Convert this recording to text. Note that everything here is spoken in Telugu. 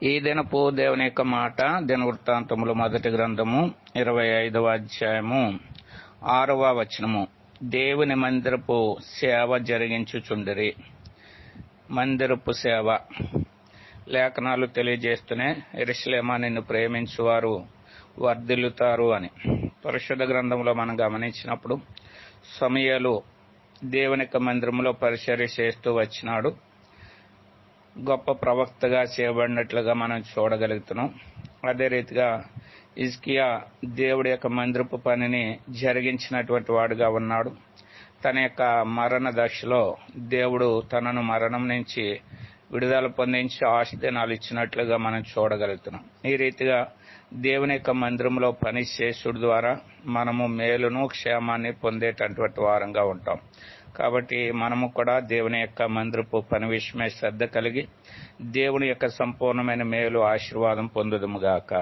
ఈ దినపు దేవుని యొక్క మాట దినవృత్తాంతములు మొదటి గ్రంథము 25వ అధ్యాయము 6వ వచనము. దేవుని మందిరపు సేవ జరిగించుచుండిరి. మందిరపు సేవ లేఖనాలు తెలియజేస్తూనే యెరూషలేమా నిన్ను ప్రేమించువారు వర్ధిల్లుతారు అని. పరిశుద్ధ గ్రంథంలో మనం గమనించినప్పుడు సమూయేలు దేవుని యొక్క మందిరంలో పరిచర్య చేస్తూ వచ్చినాడు. గొప్ప ప్రవక్తగా చేయబడినట్లుగా మనం చూడగలుగుతున్నాం. అదే రీతిగా హిజ్కియా దేవుడి యొక్క మందిరపు పనిని జరిగించినటువంటి వాడుగా ఉన్నాడు. తన యొక్క మరణ దశలో దేవుడు తనను మరణం నుంచి విడుదల పొందించి ఆశీర్వాదాలు ఇచ్చినట్లుగా మనం చూడగలుగుతున్నాం. ఈ రీతిగా దేవుని యొక్క మందిరంలో పని చేసుడు ద్వారా మనము మేలును క్షేమాన్ని పొందేటటువంటి వారంగా ఉంటాం. కాబట్టి మనము కూడా దేవుని యొక్క మందిరపు పని విషయమై శ్రద్ధ కలిగి దేవుని యొక్క సంపూర్ణమైన మేలు ఆశీర్వాదం పొందుదుముగాక.